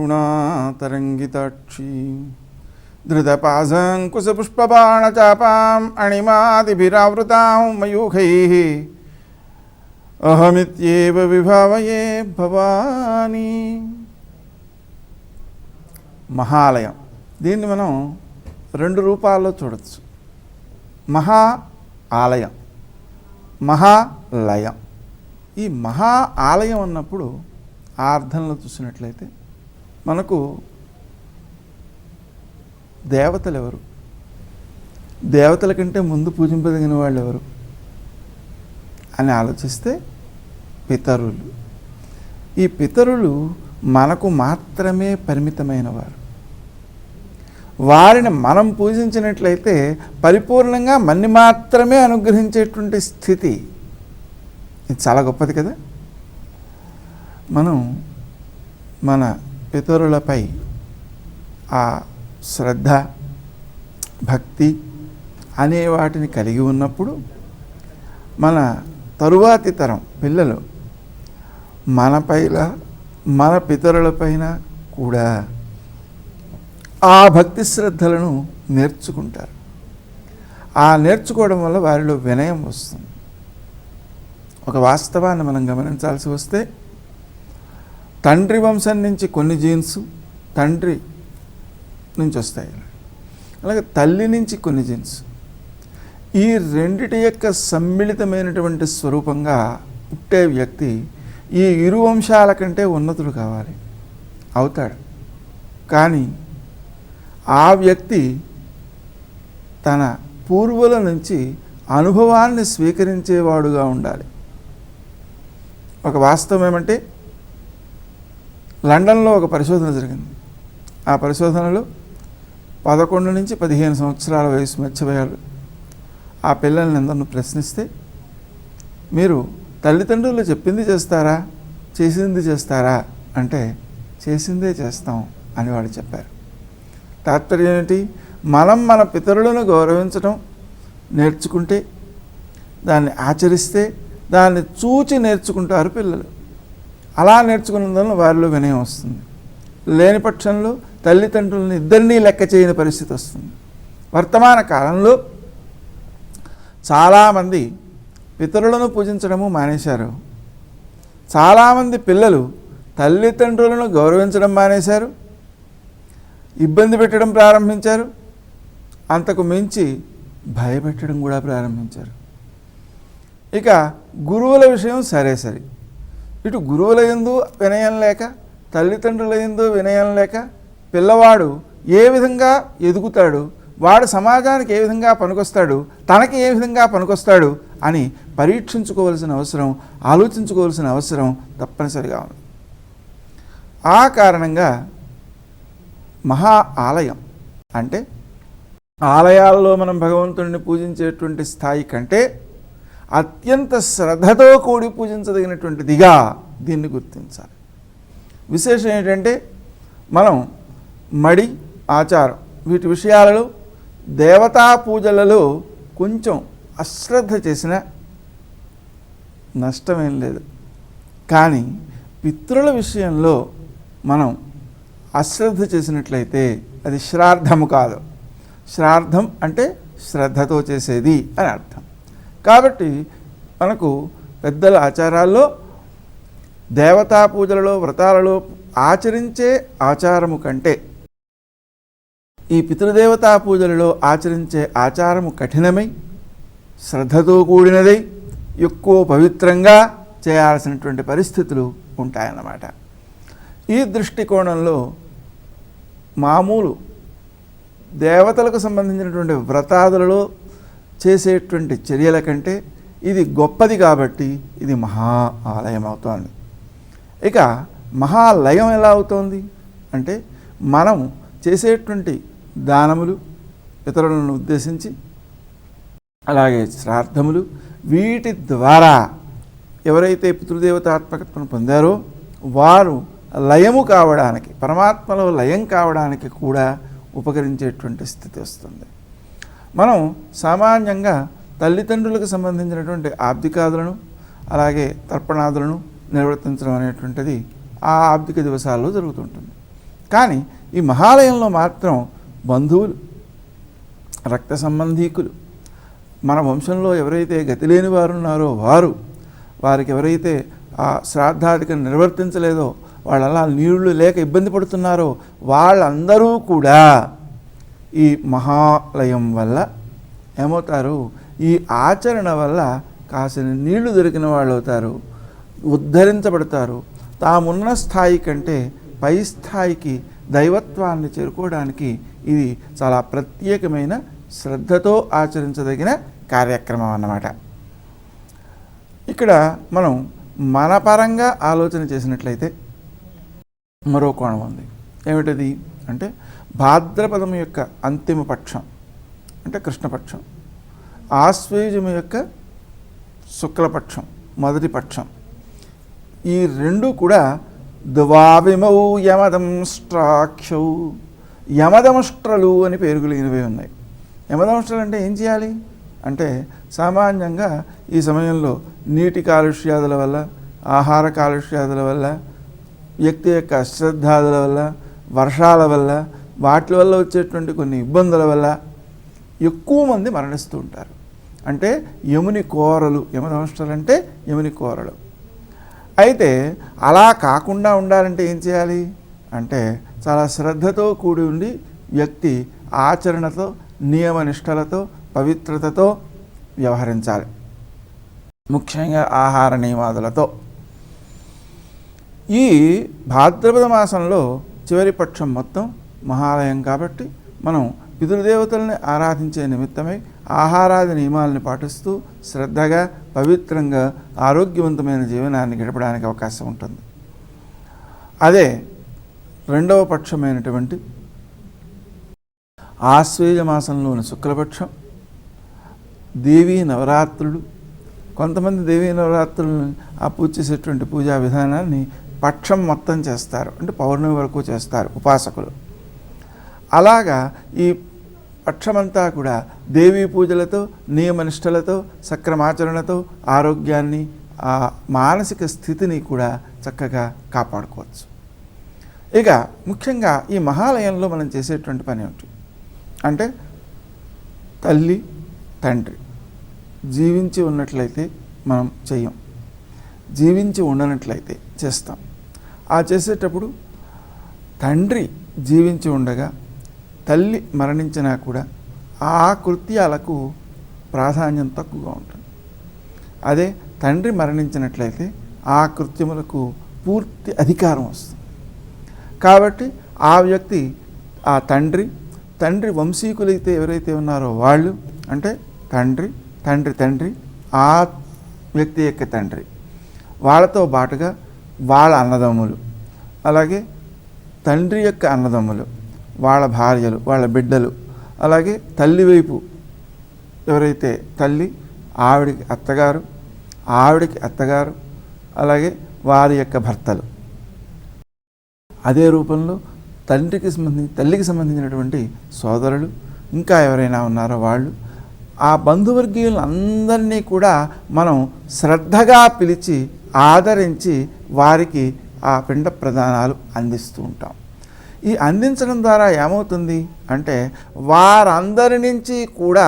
కరుణాతరంగితాక్షి ధృతపాశాంకుశపుష్పబాణచాపాం అణిమాదిభిరావృతాం మయూఖైః అహమిత్యేవ విభావయే భవాని. మహాలయం, దీన్ని మనం రెండు రూపాల్లో చూడవచ్చు. మహా ఆలయం, మహాలయం. ఈ మహా ఆలయం అన్నప్పుడు ఆ అర్థంలో చూసినట్లయితే మనకు దేవతలు ఎవరు, దేవతల కంటే ముందు పూజింపదగిన వాళ్ళు ఎవరు అని ఆలోచిస్తే పితరులు. ఈ పితరులు మనకు మాత్రమే పరిమితమైన వారు. వారిని మనం పూజించినట్లయితే పరిపూర్ణంగా మన్ని మాత్రమే అనుగ్రహించేటువంటి స్థితి. ఇది చాలా గొప్పది కదా. మనం మన పితరులపై ఆ శ్రద్ధ, భక్తి అనే వాటిని కలిగి ఉన్నప్పుడు మన తరువాతి తరం పిల్లలు మనపైన, మన పితరులపైన కూడా ఆ భక్తి శ్రద్ధలను నేర్చుకుంటారు. ఆ నేర్చుకోవడం వల్ల వారిలో వినయం వస్తుంది. ఒక వాస్తవాన్ని మనం గమనించాల్సి వస్తే, తండ్రి వంశం నుంచి కొన్ని జీన్స్ తండ్రి నుంచి వస్తాయి, అలాగే తల్లి నుంచి కొన్ని జీన్స్. ఈ రెండిటి యొక్క సమ్మిళితమైనటువంటి స్వరూపంగా పుట్టే వ్యక్తి ఈ ఇరు వంశాల కంటే ఉన్నతుడు కావాలి, అవుతాడు. కానీ ఆ వ్యక్తి తన పూర్వుల నుంచి అనుభవాన్ని స్వీకరించేవాడుగా ఉండాలి. ఒక వాస్తవం ఏమంటే, లండన్లో ఒక పరిశోధన జరిగింది. ఆ పరిశోధనలో 11 నుంచి 15 సంవత్సరాల వయసు మధ్య ఆ పిల్లల్ని అందరిని ప్రశ్నిస్తే, మీరు తల్లిదండ్రులు చెప్పింది చేస్తారా, చేసింది చేస్తారా అంటే చేసిందే చేస్తాం అని వాళ్ళు చెప్పారు. తాత్పర్యం ఏంటి? మనం మన పితరులను గౌరవించడం నేర్చుకుంటే, దాన్ని ఆచరిస్తే, దాన్ని చూచి నేర్చుకుంటారు పిల్లలు. అలా నేర్చుకున్నందువల్ల వారిలో వినయం వస్తుంది. లేని పక్షంలో తల్లిదండ్రులను ఇద్దరినీ లెక్క చేయని పరిస్థితి వస్తుంది. వర్తమాన కాలంలో చాలామంది పితరులను పూజించడము మానేశారు. చాలామంది పిల్లలు తల్లిదండ్రులను గౌరవించడం మానేశారు, ఇబ్బంది పెట్టడం ప్రారంభించారు, అంతకు మించి భయపెట్టడం కూడా ప్రారంభించారు. ఇక గురువుల విషయం సరే సరి. ఇటు గురువుల యందు వినయం లేక, తల్లిదండ్రుల యందు వినయం లేక పిల్లవాడు ఏ విధంగా ఎదుగుతాడు, వాడు సమాజానికి ఏ విధంగా పనికొస్తాడు, తనకి ఏ విధంగా పనికొస్తాడు అని పరీక్షించుకోవాల్సిన అవసరం, ఆలోచించుకోవాల్సిన అవసరం తప్పనిసరిగా ఉంది. ఆ కారణంగా మహా ఆలయం అంటే ఆలయాల్లో మనం భగవంతుడిని పూజించేటువంటి స్థాయి కంటే అత్యంత శ్రద్ధతో కూడి పూజించదగినటువంటిదిగా దీన్ని గుర్తించాలి. విశేషం ఏంటంటే, మనం మడి, ఆచారం వీటి విషయాలలో దేవతా పూజలలో కొంచెం అశ్రద్ధ చేసిన నష్టమేం లేదు. కానీ పితృల విషయంలో మనం అశ్రద్ధ చేసినట్లయితే అది శ్రాద్ధము కాదు. శ్రాద్ధం అంటే శ్రద్ధతో చేసేది అని అర్థం. కాబట్టి మనకు పెద్దల ఆచారాల్లో దేవతా పూజలలో, వ్రతాలలో ఆచరించే ఆచారము కంటే ఈ పితృదేవతా పూజలలో ఆచరించే ఆచారము కఠినమై, శ్రద్ధతో కూడినదై, ఎక్కువ పవిత్రంగా చేయాల్సినటువంటి పరిస్థితులు ఉంటాయన్నమాట. ఈ దృష్టికోణంలో మామూలు దేవతలకు సంబంధించినటువంటి వ్రతాదులలో చేసేటువంటి చర్యల కంటే ఇది గొప్పది కాబట్టి ఇది మహా ఆలయం అవుతోంది. ఇక మహాలయం ఎలా అవుతోంది అంటే, మనం చేసేటువంటి దానములు, పితరులను ఉద్దేశించి, అలాగే శ్రాద్ధములు, వీటి ద్వారా ఎవరైతే పితృదేవతాత్మకత్వం పొందారో వారు లయము కావడానికి, పరమాత్మలో లయం కావడానికి కూడా ఉపకరించేటువంటి స్థితి వస్తుంది. మనం సామాన్యంగా తల్లిదండ్రులకు సంబంధించినటువంటి ఆబ్దికాదులను, అలాగే తర్పణాదులను నిర్వర్తించడం అనేటువంటిది ఆ ఆబ్దిక దివసాల్లో జరుగుతుంటుంది. కానీ ఈ మహాలయంలో మాత్రం బంధువులు, రక్త సంబంధీకులు, మన వంశంలో ఎవరైతే గతి లేని వారు ఉన్నారో వారికి ఎవరైతే ఆ శ్రాద్ధాధికం నిర్వర్తించలేదో, వాళ్ళు అలా నీళ్లు లేక ఇబ్బంది పడుతున్నారో వాళ్ళందరూ కూడా ఈ మహాలయం వల్ల ఏమవుతారు, ఈ ఆచరణ వల్ల కాసిన నీళ్లు దొరికిన వాళ్ళు అవుతారు, ఉద్ధరించబడతారు. తామున్న స్థాయి కంటే పై స్థాయికి దైవత్వాన్ని చేరుకోవడానికి ఇది చాలా ప్రత్యేకమైన శ్రద్ధతో ఆచరించదగిన కార్యక్రమం అన్నమాట. ఇక్కడ మనం మన పరంగా ఆలోచన చేసినట్లయితే మరో కోణం ఉంది. ఏమిటది అంటే భాద్రపదం యొక్క అంతిమ పక్షం అంటే కృష్ణపక్షం, ఆశ్వేయుజం యొక్క శుక్లపక్షం మొదటి పక్షం. ఈ రెండు కూడా దువావిమౌ యమదంష్ట్రాక్షౌ, యమదంష్ట్రలు అని పేరు కలిగినవి ఉన్నాయి. యమదంష్ట్రలు అంటే ఏం చేయాలి అంటే సామాన్యంగా ఈ సమయంలో నీటి కాలుష్యాదుల వల్ల, ఆహార కాలుష్యాదుల వల్ల, వ్యక్తి యొక్క అశ్రద్ధాదుల వల్ల, వర్షాల వల్ల, వాటి వల్ల వచ్చేటువంటి కొన్ని ఇబ్బందుల వల్ల ఎక్కువ మంది మరణిస్తూ ఉంటారు. అంటే యముని కోరలు, యమదంష్ట్రలు అంటే యముని కోరలు. అయితే అలా కాకుండా ఉండాలంటే ఏం చేయాలి అంటే చాలా శ్రద్ధతో కూడి ఉండి వ్యక్తి ఆచరణతో, నియమనిష్టలతో, పవిత్రతతో వ్యవహరించాలి. ముఖ్యంగా ఆహార నియమాదులతో. ఈ భాద్రపద మాసంలో చివరి పక్షం మొత్తం మహాలయం కాబట్టి మనం పితృదేవతల్ని ఆరాధించే నిమిత్తమై ఆహారాది నియమాలను పాటిస్తూ శ్రద్ధగా, పవిత్రంగా, ఆరోగ్యవంతమైన జీవనాన్ని గడపడానికి అవకాశం ఉంటుంది. అదే రెండవ పక్షమైనటువంటి ఆశ్వేజ మాసంలోని శుక్లపక్షం, దేవీ నవరాత్రులు. కొంతమంది దేవీ నవరాత్రులను ఆ పూజ చేసేటువంటి పూజా విధానాన్ని పక్షం మొత్తం చేస్తారు, అంటే పౌర్ణమి వరకు చేస్తారు ఉపాసకులు. అలాగా ఈ పక్షమంతా కూడా దేవీ పూజలతో, నియమనిష్టలతో, సక్రమాచరణతో ఆరోగ్యాన్ని, ఆ మానసిక స్థితిని కూడా చక్కగా కాపాడుకోవచ్చు. ఇక ముఖ్యంగా ఈ మహాలయంలో మనం చేసేటువంటి పని ఏమిటి అంటే తల్లి, తండ్రి జీవించి ఉన్నట్లయితే మనం చెయ్యం, జీవించి ఉండనట్లయితే చేస్తాం. ఆ చేసేటప్పుడు తండ్రి జీవించి ఉండగా తల్లి మరణించినా కూడా ఆ కృత్యాలకు ప్రాధాన్యం తక్కువగా ఉంటుంది. అదే తండ్రి మరణించినట్లయితే ఆ కృత్యములకు పూర్తి అధికారం వస్తుంది. కాబట్టి ఆ వ్యక్తి, ఆ తండ్రి వంశీకులైతే ఎవరైతే ఉన్నారో వాళ్ళు, అంటే తండ్రి ఆ వ్యక్తి యొక్క తండ్రి, వాళ్ళతో పాటుగా వాళ్ళ అన్నదమ్ములు, అలాగే తండ్రి యొక్క అన్నదమ్ములు, వాళ్ళ భార్యలు, వాళ్ళ బిడ్డలు, అలాగే తల్లి వైపు ఎవరైతే తల్లి, ఆవిడికి అత్తగారు, అలాగే వారి యొక్క భర్తలు, అదే రూపంలో తల్లికి సంబంధించినటువంటి సోదరులు, ఇంకా ఎవరైనా ఉన్నారో వాళ్ళు, ఆ బంధువర్గీయులందరినీ కూడా మనం శ్రద్ధగా పిలిచి ఆదరించి వారికి ఆ పిండ ప్రదానాలు అందిస్తూ ఉంటాం. ఈ అందించడం ద్వారా ఏమవుతుంది అంటే వారందరి నుంచి కూడా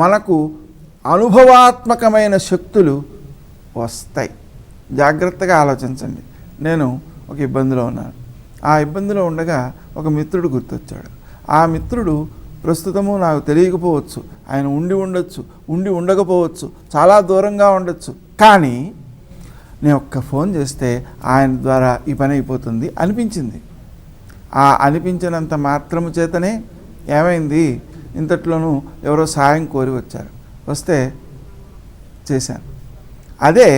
మనకు అనుభవాత్మకమైన శక్తులు వస్తాయి. జాగ్రత్తగా ఆలోచించండి. నేను ఒక ఇబ్బందిలో ఉన్నాను. ఆ ఇబ్బందిలో ఉండగా ఒక మిత్రుడు గుర్తొచ్చాడు. ఆ మిత్రుడు ప్రస్తుతము నాకు తెలియకపోవచ్చు, ఆయన ఉండి ఉండొచ్చు, ఉండి ఉండకపోవచ్చు, చాలా దూరంగా ఉండొచ్చు. కానీ నేను ఒక్క ఫోన్ చేస్తే ఆయన ద్వారా ఈ పని అయిపోతుంది అనిపించింది. ఆ అనిపించినంత మాత్రము చేతనే ఏమైంది, ఇంతట్లోనూ ఎవరో సాయం కోరి వచ్చారు, వస్తే చేశాను. అదే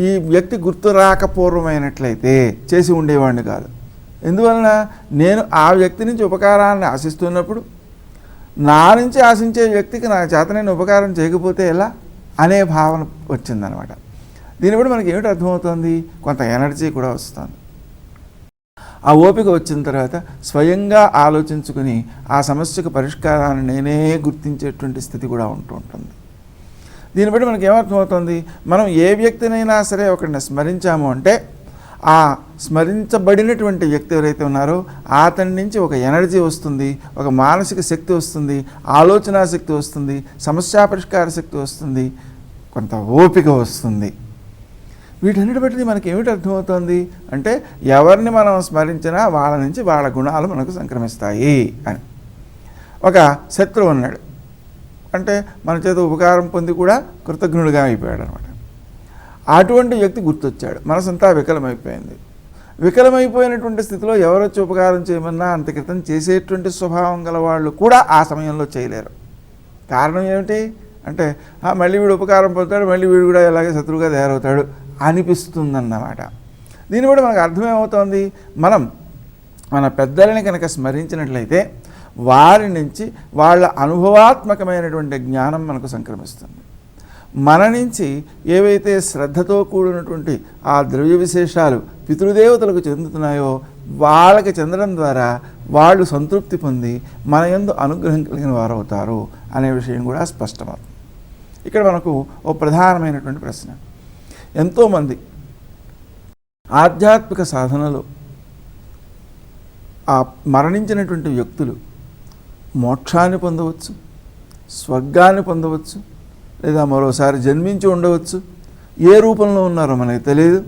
ఈ వ్యక్తి గుర్తు రాకపూర్వమైనట్లయితే చేసి ఉండేవాడిని కాదు. ఎందువలన నేను ఆ వ్యక్తి నుంచి ఉపకారాన్ని ఆశిస్తున్నప్పుడు నా నుంచి ఆశించే వ్యక్తికి నా చేత నేను ఉపకారం చేయకపోతే ఎలా అనే భావన వచ్చిందనమాట. దీన్ని బట్టి మనకి ఏమిటి అర్థమవుతుంది, కొంత ఎనర్జీ కూడా వస్తుంది. ఆ ఓపిక వచ్చిన తర్వాత స్వయంగా ఆలోచించుకుని ఆ సమస్యకు పరిష్కారాన్ని నేనే గుర్తించేటువంటి స్థితి కూడా ఉంటుంది. దీన్ని బట్టి మనకి ఏమర్థమవుతుంది, మనం ఏ వ్యక్తినైనా సరే ఒకరిని స్మరించాము అంటే ఆ స్మరించబడినటువంటి వ్యక్తి ఎవరైతే ఉన్నారో అతని నుంచి ఒక ఎనర్జీ వస్తుంది, ఒక మానసిక శక్తి వస్తుంది, ఆలోచనా శక్తి వస్తుంది, సమస్యా పరిష్కార శక్తి వస్తుంది, కొంత ఓపిక వస్తుంది. వీటన్నిటి బట్టి మనకి ఏమిటి అర్థమవుతుంది అంటే ఎవరిని మనం స్మరించినా వాళ్ళ నుంచి వాళ్ళ గుణాలు మనకు సంక్రమిస్తాయి అని. ఒక శత్రువు ఉన్నాడు అంటే మన చేత ఉపకారం పొంది కూడా కృతజ్ఞుడిగా అయిపోయాడు అనమాట. అటువంటి వ్యక్తి గుర్తొచ్చాడు, మనసంతా వికలమైపోయింది. వికలమైపోయినటువంటి స్థితిలో ఎవరొచ్చి ఉపకారం చేయమన్నా అంత క్రితం చేసేటువంటి స్వభావం గల వాళ్ళు కూడా ఆ సమయంలో చేయలేరు. కారణం ఏమిటి అంటే మళ్ళీ వీడు ఉపకారం పొందుతాడు, మళ్ళీ వీడు కూడా ఇలాగే శత్రువుగా తయారవుతాడు అనిపిస్తుందన్నమాట. దీన్ని బట్టి మనకు అర్థమేమవుతోంది, మనం మన పెద్దలని కనుక స్మరించినట్లయితే వారి నుంచి వాళ్ళ అనుభవాత్మకమైనటువంటి జ్ఞానం మనకు సంక్రమిస్తుంది. మన నుంచి ఏవైతే శ్రద్ధతో కూడినటువంటి ఆ ద్రవ్య విశేషాలు పితృదేవతలకు చెందుతున్నాయో వాళ్ళకి చెందడం ద్వారా వాళ్ళు సంతృప్తి పొంది మన యందు అనుగ్రహం కలిగిన వారు అవుతారు అనే విషయం కూడా స్పష్టమవుతుంది. ఇక్కడ మనకు ఓ ప్రధానమైనటువంటి ప్రశ్న, ఎంతోమంది ఆధ్యాత్మిక సాధనలో ఆ మరణించినటువంటి వ్యక్తులు మోక్షాన్ని పొందవచ్చు, స్వర్గాన్ని పొందవచ్చు, లేదా మరోసారి జన్మించి ఉండవచ్చు. ఏ రూపంలో ఉన్నారో మనకి తెలియదు.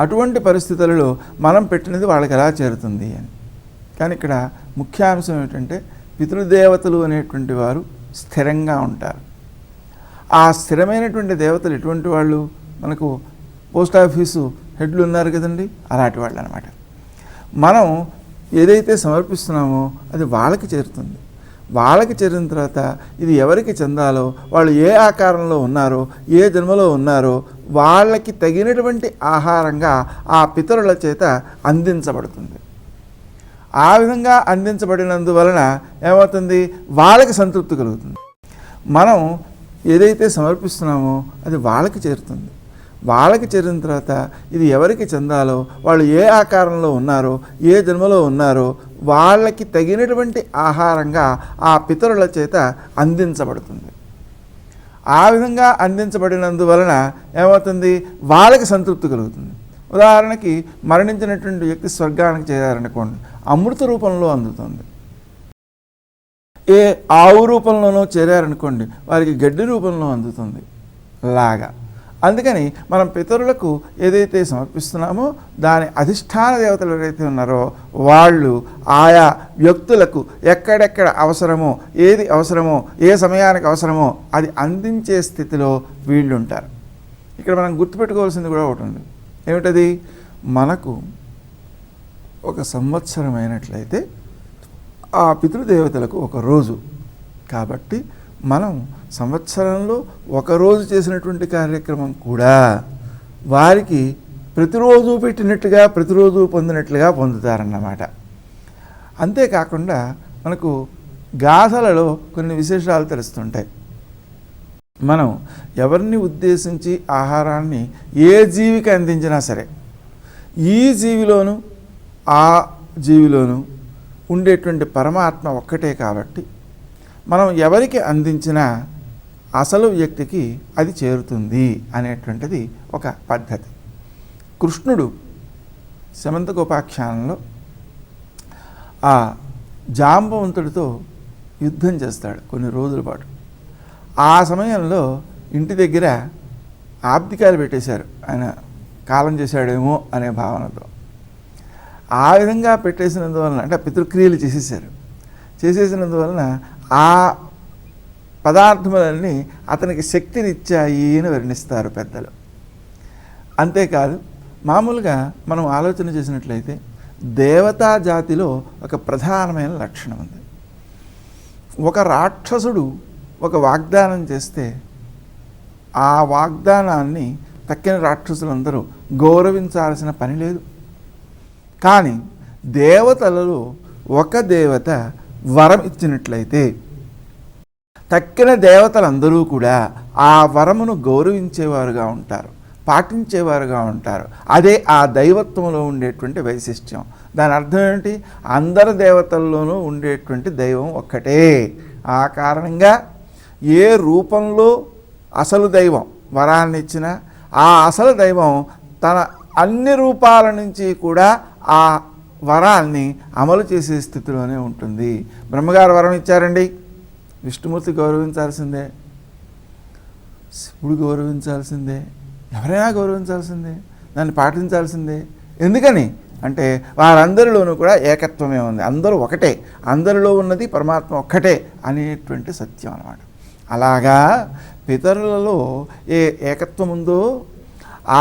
అటువంటి పరిస్థితులలో మనం పెట్టినది వాళ్ళకి ఎలా చేరుతుంది అని. కానీ ఇక్కడ ముఖ్యాంశం ఏమిటంటే పితృదేవతలు అనేటువంటి వారు స్థిరంగా ఉంటారు. ఆ స్థిరమైనటువంటి దేవతలు ఎటువంటి వాళ్ళు, మనకు పోస్ట్ ఆఫీసు హెడ్లు ఉన్నారు కదండి, అలాంటి వాళ్ళు అనమాట. మనం ఏదైతే సమర్పిస్తున్నామో అది వాళ్ళకి చేరుతుంది. వాళ్ళకి చేరిన తర్వాత ఇది ఎవరికి చెందాలో, వాళ్ళు ఏ ఆకారంలో ఉన్నారో, ఏ జన్మలో ఉన్నారో వాళ్ళకి తగినటువంటి ఆహారంగా ఆ పితరుల చేత అందించబడుతుంది. ఆ విధంగా అందించబడినందువలన ఏమవుతుంది, వాళ్ళకి సంతృప్తి కలుగుతుంది. మనం ఏదైతే సమర్పిస్తున్నామో అది వాళ్ళకి చేరుతుంది. వాళ్ళకి చేరిన తర్వాత ఇది ఎవరికి చెందాలో, వాళ్ళు ఏ ఆకారంలో ఉన్నారో, ఏ జన్మలో ఉన్నారో వాళ్ళకి తగినటువంటి ఆహారంగా ఆ పితరుల చేత అందించబడుతుంది. ఆ విధంగా అందించబడినందువలన ఏమవుతుంది, వాళ్ళకి సంతృప్తి కలుగుతుంది. ఉదాహరణకి మరణించినటువంటి వ్యక్తి స్వర్గానికి చేరారనుకోండి, అమృత రూపంలో అందుతుంది. ఏ ఆవు రూపంలోనో చేరారనుకోండి, వారికి గడ్డి రూపంలో అందుతుంది లాగా. అందుకని మనం పితరులకు ఏదైతే సమర్పిస్తున్నామో దాని అధిష్టాన దేవతలు ఎవరైతే ఉన్నారో వాళ్ళు ఆయా వ్యక్తులకు ఎక్కడెక్కడ అవసరమో, ఏది అవసరమో, ఏ సమయానికి అవసరమో అది అందించే స్థితిలో వీళ్ళు ఉంటారు. ఇక్కడ మనం గుర్తుపెట్టుకోవాల్సింది కూడా ఒకటి ఉంది. ఏమిటది, మనకు ఒక సంవత్సరం అయినట్లయితే ఆ పితృదేవతలకు ఒక రోజు. కాబట్టి మనం సంవత్సరంలో ఒకరోజు చేసినటువంటి కార్యక్రమం కూడా వారికి ప్రతిరోజు పెట్టినట్టుగా, ప్రతిరోజు పొందినట్లుగా పొందుతారన్నమాట. అంతేకాకుండా మనకు గాథలలో కొన్ని విశేషాలు తెలుస్తుంటాయి. మనం ఎవరిని ఉద్దేశించి ఆహారాన్ని ఏ జీవికి అందించినా సరే ఈ జీవిలోనూ ఆ జీవిలోనూ ఉండేటువంటి పరమాత్మ ఒక్కటే. కాబట్టి మనం ఎవరికి అందించినా అసలు వ్యక్తికి అది చేరుతుంది అనేటువంటిది ఒక పద్ధతి. కృష్ణుడు శమంతకోపాఖ్యానంలో ఆ జాంబవంతుడితో యుద్ధం చేస్తాడు కొన్ని రోజుల పాటు. ఆ సమయంలో ఇంటి దగ్గర ఆబ్దికాలు పెట్టేశారు, ఆయన కాలం చేశాడేమో అనే భావనతో. ఆ విధంగా పెట్టేసినందువలన అంటే పితృక్రియలు చేసేసినందువలన ఆ పదార్థములన్నీ అతనికి శక్తినిచ్చాయి అని వర్ణిస్తారు పెద్దలు. అంతేకాదు, మామూలుగా మనం ఆలోచన చేసినట్లయితే దేవతా జాతిలో ఒక ప్రధానమైన లక్షణం ఉంది. ఒక రాక్షసుడు ఒక వాగ్దానం చేస్తే ఆ వాగ్దానాన్ని తక్కిన రాక్షసులందరూ గౌరవించాల్సిన పని లేదు. కానీ దేవతలలో ఒక దేవత వరం ఇచ్చినట్లయితే తక్కిన దేవతలందరూ కూడా ఆ వరమును గౌరవించేవారుగా ఉంటారు, పాటించేవారుగా ఉంటారు. అదే ఆ దైవత్వంలో ఉండేటువంటి వైశిష్ట్యం. దాని అర్థం ఏంటి, అందరి దేవతల్లోనూ ఉండేటువంటి దైవం ఒక్కటే. ఆ కారణంగా ఏ రూపంలో అసలు దైవం వరాన్ని ఇచ్చినా ఆ అసలు దైవం తన అన్ని రూపాల నుంచి కూడా ఆ వరాన్ని అమలు చేసే స్థితిలోనే ఉంటుంది. బ్రహ్మగారు వరం ఇచ్చారండి, విష్ణుమూర్తి గౌరవించాల్సిందే, శివుడు గౌరవించాల్సిందే, ఎవరైనా గౌరవించాల్సిందే, దాన్ని పాటించాల్సిందే. ఎందుకని అంటే వారందరిలోనూ కూడా ఏకత్వమే ఉంది, అందరూ ఒకటే, అందరిలో ఉన్నది పరమాత్మ ఒక్కటే అనేటువంటి సత్యం అన్నమాట. అలాగా పితరులలో ఏ ఏకత్వం ఉందో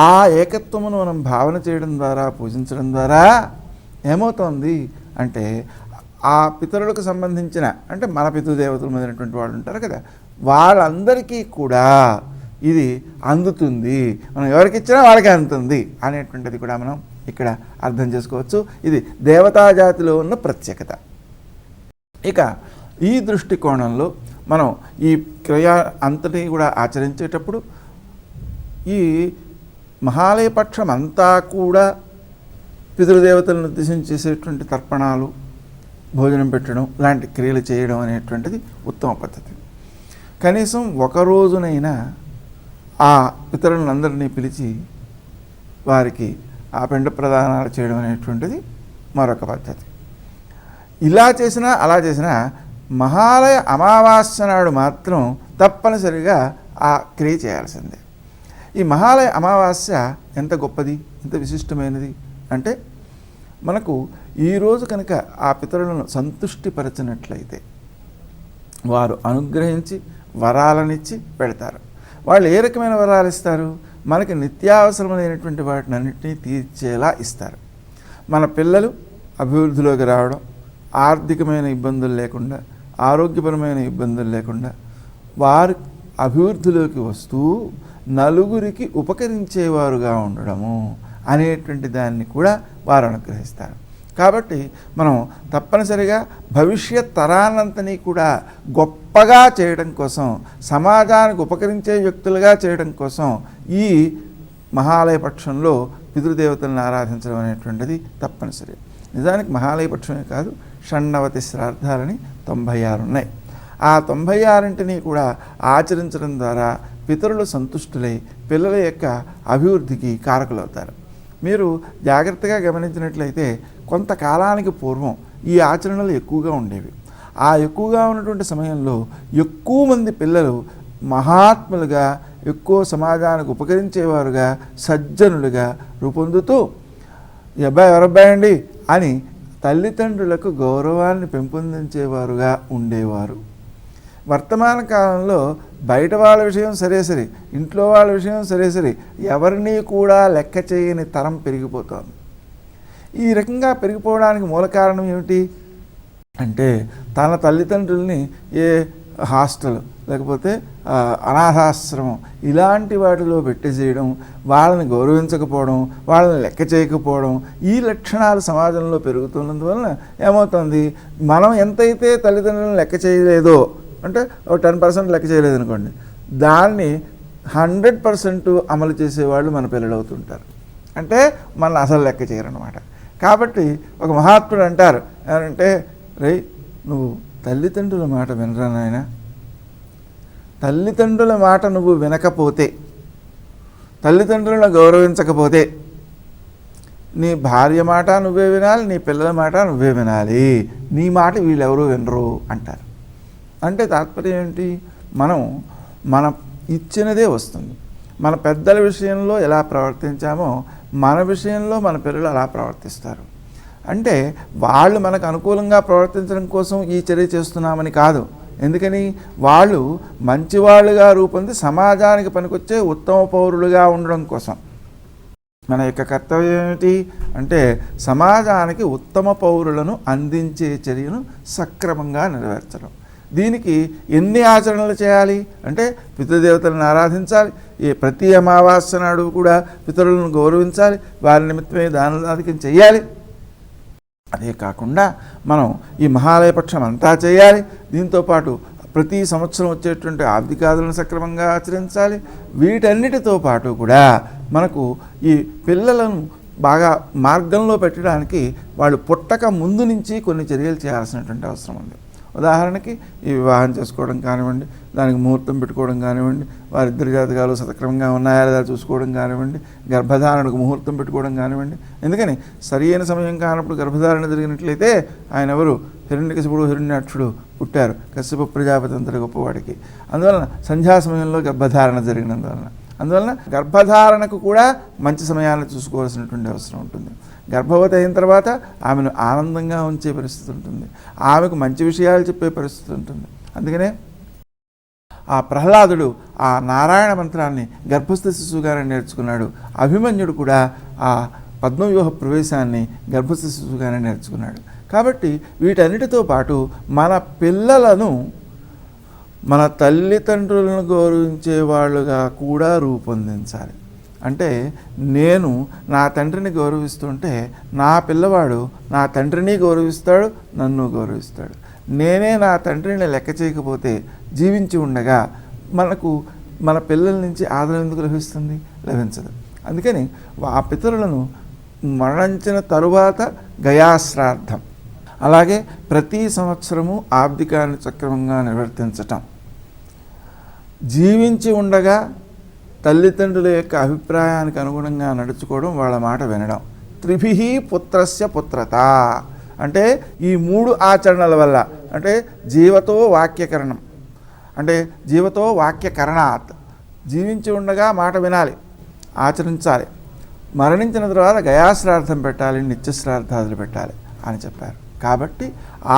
ఆ ఏకత్వమును మనం భావన చేయడం ద్వారా, పూజించడం ద్వారా ఏమవుతోంది అంటే ఆ పితరులకు సంబంధించిన అంటే మన పితృదేవతల మొదలైనటువంటి వాళ్ళు ఉంటారు కదా, వాళ్ళందరికీ కూడా ఇది అందుతుంది. మనం ఎవరికి ఇచ్చినా వాళ్ళకి అందుతుంది అనేటువంటిది కూడా మనం ఇక్కడ అర్థం చేసుకోవచ్చు. ఇది దేవతాజాతిలో ఉన్న ప్రత్యేకత. ఇక ఈ దృష్టికోణంలో మనం ఈ క్రియ అంతటి కూడా ఆచరించేటప్పుడు ఈ మహాలయ పక్షం అంతా కూడా పితృదేవతలను ఉద్దేశించి చేసేటువంటి తర్పణాలు, భోజనం పెట్టడం లాంటి క్రియలు చేయడం అనేటువంటిది ఉత్తమ పద్ధతి. కనీసం ఒక రోజునైనా ఆ పితరులందరినీ పిలిచి వారికి ఆ పిండ ప్రదానాలు చేయడం అనేటువంటిది మరొక పద్ధతి. ఇలా చేసినా అలా చేసినా మహాలయ అమావాస్య నాడు మాత్రం తప్పనిసరిగా ఆ క్రియ చేయాల్సిందే. ఈ మహాలయ అమావాస్య ఎంత గొప్పది, ఎంత విశిష్టమైనది అంటే మనకు ఈరోజు కనుక ఆ పితరులను సంతుష్టిపరచినట్లయితే వారు అనుగ్రహించి వరాలనిచ్చి పెడతారు. వాళ్ళు ఏ రకమైన వరాలు ఇస్తారు? మనకి నిత్యావసరమైనటువంటి వాటిని అన్నింటినీ తీర్చేలా ఇస్తారు. మన పిల్లలు అభివృద్ధిలోకి రావడం, ఆర్థికమైన ఇబ్బందులు లేకుండా, ఆరోగ్యపరమైన ఇబ్బందులు లేకుండా వారు అభివృద్ధిలోకి వస్తూ నలుగురికి ఉపకరించేవారుగా ఉండడము అనేటువంటి దాన్ని కూడా వారు అనుగ్రహిస్తారు. కాబట్టి మనం తప్పనిసరిగా భవిష్యత్ తరాలంతని కూడా గొప్పగా చేయడం కోసం, సమాజానికి ఉపకరించే వ్యక్తులుగా చేయడం కోసం ఈ మహాలయ పక్షంలో పితృదేవతలను ఆరాధించడం అనేటువంటిది తప్పనిసరి. నిజానికి మహాలయ పక్షమే కాదు, షణ్ణవతి శ్రాద్ధాలని 96 ఉన్నాయి. ఆ 96 కూడా ఆచరించడం ద్వారా పితరులు సంతుష్టులై పిల్లల యొక్క అభివృద్ధికి కారకులవుతారు. మీరు జాగ్రత్తగా గమనించినట్లయితే కొంతకాలానికి పూర్వం ఈ ఆచరణలు ఎక్కువగా ఉండేవి. ఆ ఎక్కువగా ఉన్నటువంటి సమయంలో ఎక్కువ మంది పిల్లలు మహాత్ములుగా, ఎక్కువ సమాజానికి ఉపకరించేవారుగా, సజ్జనులుగా రూపొందుతూ ఈ అబ్బాయి ఎవరబ్బాయి అండి అని తల్లిదండ్రులకు గౌరవాన్ని పెంపొందించేవారుగా ఉండేవారు. వర్తమాన కాలంలో బయట వాళ్ళ విషయం సరే, ఇంట్లో వాళ్ళ విషయం సరే, ఎవరినీ కూడా లెక్క చేయని తరం పెరిగిపోతోంది. ఈ రకంగా పెరిగిపోవడానికి మూల కారణం ఏమిటి అంటే తన తల్లిదండ్రుల్ని ఏ హాస్టల్ లేకపోతే అనాథాశ్రమం ఇలాంటి వాటిలో పెట్టేసేయడం, వాళ్ళని గౌరవించకపోవడం, వాళ్ళని లెక్క చేయకపోవడం, ఈ లక్షణాలు సమాజంలో పెరుగుతున్నందువలన ఏమవుతుంది, మనం ఎంతైతే తల్లిదండ్రులను లెక్క చేయలేదో అంటే 10% లెక్క చేయలేదు అనుకోండి, దాన్ని 100% అమలు చేసేవాళ్ళు మన పిల్లలు అవుతుంటారు. అంటే మన అసలు లెక్క చేయరన్నమాట. కాబట్టి ఒక మహాత్ముడు అంటారు ఏమంటే, రేయ్ నువ్వు తల్లిదండ్రుల మాట వినరా నాయన, తల్లిదండ్రుల మాట నువ్వు వినకపోతే, తల్లిదండ్రులను గౌరవించకపోతే నీ భార్య మాట నువ్వే వినాలి, నీ పిల్లల మాట నువ్వే వినాలి, నీ మాట వీళ్ళెవరూ వినరు అంటారు. అంటే తాత్పర్యం ఏంటి, మనం ఇచ్చినదే వస్తుంది. మన పెద్దల విషయంలో ఎలా ప్రవర్తించామో మన విషయంలో మన పిల్లలు అలా ప్రవర్తిస్తారు. అంటే వాళ్ళు మనకు అనుకూలంగా ప్రవర్తించడం కోసం ఈ చర్య చేస్తున్నామని కాదు. ఎందుకని, వాళ్ళు మంచివాళ్ళుగా రూపొంది సమాజానికి పనికొచ్చే ఉత్తమ పౌరులుగా ఉండడం కోసం. మన యొక్క కర్తవ్యం ఏమిటి అంటే సమాజానికి ఉత్తమ పౌరులను అందించే చర్యను సక్రమంగా నెరవేర్చడం. దీనికి ఎన్ని ఆచరణలు చేయాలి అంటే పితృదేవతలను ఆరాధించాలి, ప్రతి అమావాస్య నాడు కూడా పితరులను గౌరవించాలి, వారి నిమిత్తమే దానాధికం చేయాలి. అదే కాకుండా మనం ఈ మహాలయ పక్షం అంతా చేయాలి. దీంతోపాటు ప్రతి సంవత్సరం వచ్చేటువంటి ఆర్థికాదులను సక్రమంగా ఆచరించాలి. వీటన్నిటితో పాటు కూడా మనకు ఈ పిల్లలను బాగా మార్గంలో పెట్టడానికి వాళ్ళు పుట్టక ముందు నుంచి కొన్ని చర్యలు చేయాల్సినటువంటి అవసరం ఉంది. ఉదాహరణకి ఈ వివాహం చేసుకోవడం కానివ్వండి, దానికి ముహూర్తం పెట్టుకోవడం కానివ్వండి, వారిద్దరి జాతకాలు సక్రమంగా ఉన్నాయా లేదా చూసుకోవడం కానివ్వండి, గర్భధారణకు ముహూర్తం పెట్టుకోవడం కానివ్వండి. ఎందుకని సరియైన సమయం కానప్పుడు గర్భధారణ జరిగినట్లయితే ఆయన ఎవరు? హిరణ్యకశిపుడు హిరణ్యాక్షుడు పుట్టారు కశ్యప ప్రజాపతి అంతటి గొప్పవాడికి. అందువలన సంధ్యా సమయంలో గర్భధారణ జరిగినందువలన గర్భధారణకు కూడా మంచి సమయాన్ని చూసుకోవాల్సినటువంటి అవసరం ఉంటుంది. గర్భవతి అయిన తర్వాత ఆమెను ఆనందంగా ఉంచే పరిస్థితి ఉంటుంది, ఆమెకు మంచి విషయాలు చెప్పే పరిస్థితి ఉంటుంది. అందుకనే ఆ ప్రహ్లాదుడు ఆ నారాయణ మంత్రాన్ని గర్భస్థ శిశువుగానే నేర్చుకున్నాడు. అభిమన్యుడు కూడా ఆ పద్మవ్యూహ ప్రవేశాన్ని గర్భస్థ శిశువుగానే నేర్చుకున్నాడు. కాబట్టి వీటన్నిటితో పాటు మన పిల్లలను మన తల్లిదండ్రులను గౌరవించే వాళ్ళుగా కూడా రూపొందించాలి. అంటే నేను నా తండ్రిని గౌరవిస్తుంటే నా పిల్లవాడు నా తండ్రిని గౌరవిస్తాడు, నన్ను గౌరవిస్తాడు. నేనే నా తండ్రిని లెక్క చేయకపోతే జీవించి ఉండగా మన పిల్లల నుంచి ఆదరణ ఎందుకు లభిస్తుంది? లభించదు. అందుకని ఆ పితరులను మరణించిన తరువాత గయాశ్రాద్ధం, అలాగే ప్రతి సంవత్సరము ఆబ్దికాన్ని సక్రమంగా నిర్వర్తించటం, జీవించి ఉండగా తల్లిదండ్రుల యొక్క అభిప్రాయానికి అనుగుణంగా నడుచుకోవడం, వాళ్ళ మాట వినడం. త్రిభిహి పుత్రస్య పుత్రత అంటే ఈ 3 ఆచరణల వల్ల, అంటే జీవతో వాక్యకరణం, అంటే జీవతో వాక్యకరణాత్, జీవించి ఉండగా మాట వినాలి, ఆచరించాలి, మరణించిన తర్వాత గయాశ్రార్థం పెట్టాలి, నిత్యశ్రార్థాదులు పెట్టాలి అని చెప్పారు. కాబట్టి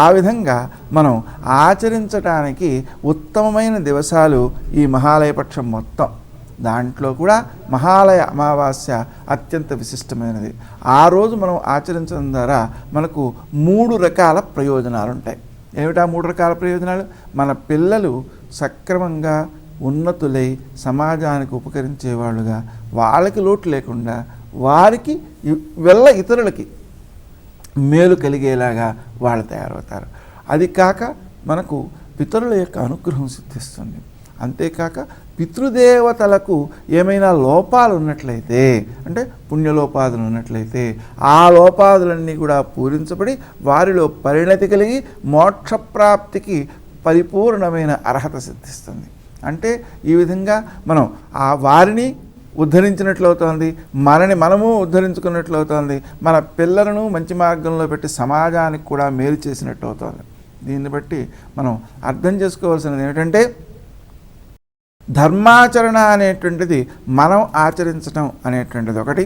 ఆ విధంగా మనం ఆచరించటానికి ఉత్తమమైన దివసాలు ఈ మహాలయపక్షం మొత్తం. దాంట్లో కూడా మహాలయ అమావాస్య అత్యంత విశిష్టమైనది. ఆ రోజు మనం ఆచరించడం ద్వారా మనకు 3 రకాల ప్రయోజనాలు ఉంటాయి. ఏమిటా 3 రకాల ప్రయోజనాలు? మన పిల్లలు సక్రమంగా ఉన్నతులై సమాజానికి ఉపకరించేవాళ్ళుగా, వాళ్ళకి లోటు లేకుండా వారికి వల్ల ఇతరులకి మేలు కలిగేలాగా వాళ్ళు తయారవుతారు. అది కాక మనకు పితరుల యొక్క అనుగ్రహం సిద్ధిస్తుంది. అంతేకాక పితృదేవతలకు ఏమైనా లోపాలు ఉన్నట్లయితే, అంటే పుణ్యలోపాదులు ఉన్నట్లయితే, ఆ లోపాదులన్నీ కూడా పూరించబడి వారిలో పరిణతి కలిగి మోక్షప్రాప్తికి పరిపూర్ణమైన అర్హత సిద్ధిస్తుంది. అంటే ఈ విధంగా మనం ఆ వారిని ఉద్ధరించినట్లు అవుతుంది, మనము ఉద్ధరించుకున్నట్లు అవుతుంది, మన పిల్లలను మంచి మార్గంలో పెట్టి సమాజానికి కూడా మేలు చేసినట్టు అవుతుంది. దీన్ని బట్టి మనం అర్థం చేసుకోవాల్సినది ఏమిటంటే, ధర్మాచరణ అనేటువంటిది మనం ఆచరించడం అనేటువంటిది ఒకటి,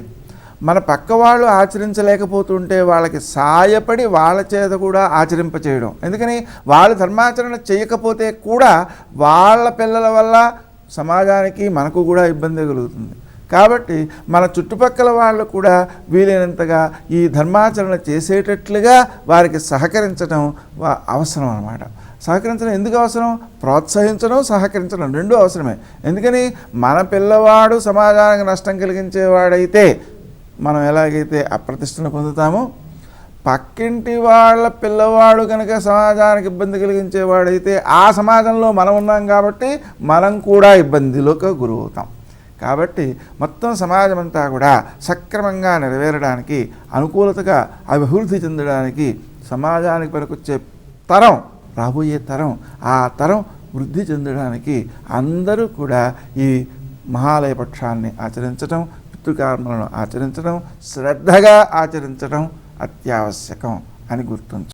మన పక్క వాళ్ళు ఆచరించలేకపోతుంటే వాళ్ళకి సాయపడి వాళ్ళ చేత కూడా ఆచరింపచేయడం. ఎందుకని వాళ్ళు ధర్మాచరణ చేయకపోతే కూడా వాళ్ళ పిల్లల వల్ల సమాజానికి మనకు కూడా ఇబ్బంది కలుగుతుంది. కాబట్టి మన చుట్టుపక్కల వాళ్ళు కూడా వీలైనంతగా ఈ ధర్మాచరణ చేసేటట్లుగా వారికి సహకరించడం అవసరం అన్నమాట. సహకరించడం ఎందుకు అవసరం? ప్రోత్సహించడం, సహకరించడం 2 అవసరమే. ఎందుకని మన పిల్లవాడు సమాజానికి నష్టం కలిగించేవాడైతే మనం ఎలాగైతే అప్రతిష్టను పొందుతామో, పక్కింటి వాళ్ళ పిల్లవాడు కనుక సమాజానికి ఇబ్బంది కలిగించేవాడైతే ఆ సమాజంలో మనం ఉన్నాం కాబట్టి మనం కూడా ఇబ్బందిలోకి గురవుతాం. కాబట్టి మొత్తం సమాజం అంతా కూడా సక్రమంగా నెరవేరడానికి, అనుకూలతగా అభివృద్ధి చెందడానికి, సమాజానికి పనికొచ్చే తరం, రాబోయే తరం, ఆ తరం వృద్ధి చెందడానికి అందరూ కూడా ఈ మహాలయ పక్షాన్ని ఆచరించడం, పితృకర్మలను ఆచరించడం, శ్రద్ధగా ఆచరించడం అత్యావశ్యకం అని గుర్తుంచు.